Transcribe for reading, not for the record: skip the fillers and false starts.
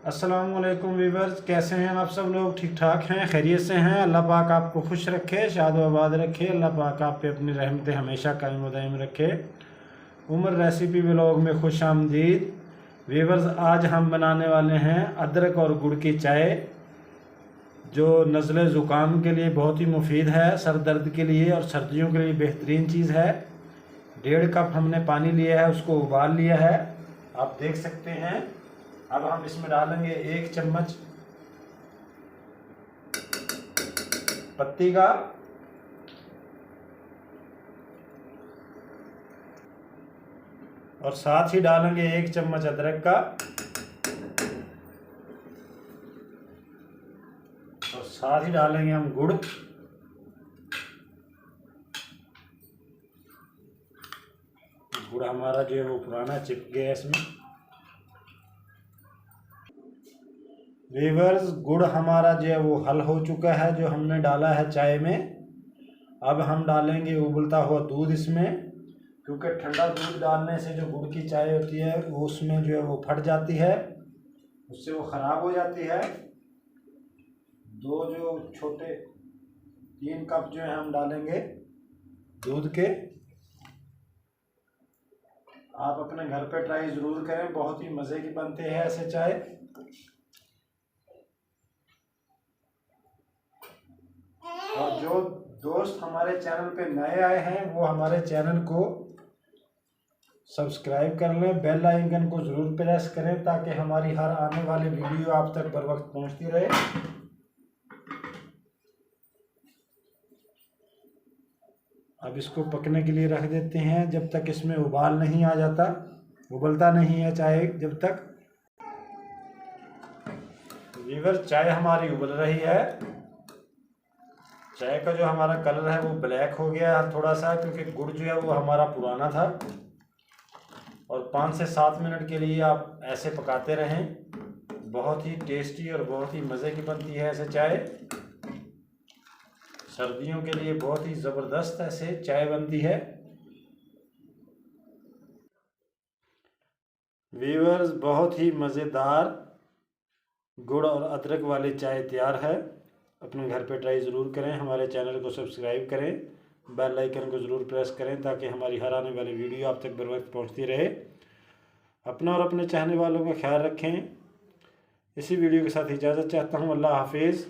अस्सलामुअलैकुम वीवर्स, कैसे हैं आप सब लोग? ठीक ठाक हैं, खैरियत से हैं? अल्लाह पाक आपको खुश रखे, शाद व आबाद रखे। अल्लाह पाक आप पे अपनी रहमतें हमेशा कायम व दायम रखे। उमर रेसिपी व्लॉग में खुश आमदीद वीवर्स। आज हम बनाने वाले हैं अदरक और गुड़ की चाय, जो नज़ले ज़ुकाम के लिए बहुत ही मुफीद है, सर दर्द के लिए और सर्दियों के लिए बेहतरीन चीज़ है। 1.5 कप हमने पानी लिया है, उसको उबाल लिया है, आप देख सकते हैं। अब हम इसमें डालेंगे 1 चम्मच पत्ती का और साथ ही डालेंगे 1 चम्मच अदरक का और साथ ही डालेंगे हम गुड़। गुड़ हमारा जो है वो पुराना चिपक गया है इसमें। वीवर्स, गुड़ हमारा जो है वो हल हो चुका है, जो हमने डाला है चाय में। अब हम डालेंगे उबलता हुआ दूध इसमें, क्योंकि ठंडा दूध डालने से जो गुड़ की चाय होती है वो उसमें जो है वो फट जाती है, उससे वो ख़राब हो जाती है। 3 कप जो है हम डालेंगे दूध के। आप अपने घर पे ट्राई ज़रूर करें, बहुत ही मज़े की बनते हैं ऐसे चाय। और जो दोस्त हमारे चैनल पे नए आए हैं वो हमारे चैनल को सब्सक्राइब कर लें, बेल आइकन को ज़रूर प्रेस करें ताकि हमारी हर आने वाली वीडियो आप तक बर वक्त पहुँचती रहे। अब इसको पकने के लिए रख देते हैं जब तक इसमें उबाल नहीं आ जाता, उबलता नहीं है चाय जब तक। वीवर, चाय हमारी उबल रही है। चाय का जो हमारा कलर है वो ब्लैक हो गया है थोड़ा सा, क्योंकि गुड़ जो है वो हमारा पुराना था। और 5 से 7 मिनट के लिए आप ऐसे पकाते रहें। बहुत ही टेस्टी और बहुत ही मज़े की बनती है ऐसे चाय। सर्दियों के लिए बहुत ही ज़बरदस्त ऐसे चाय बनती है। वीवर्स, बहुत ही मज़ेदार गुड़ और अदरक वाली चाय तैयार है। अपने घर पे ट्राई ज़रूर करें, हमारे चैनल को सब्सक्राइब करें, बेल आइकन को ज़रूर प्रेस करें ताकि हमारी हर आने वाली वीडियो आप तक बर वक्त पहुँचती रहे। अपना और अपने चाहने वालों का ख्याल रखें। इसी वीडियो के साथ इजाज़त चाहता हूँ। अल्लाह हाफिज़।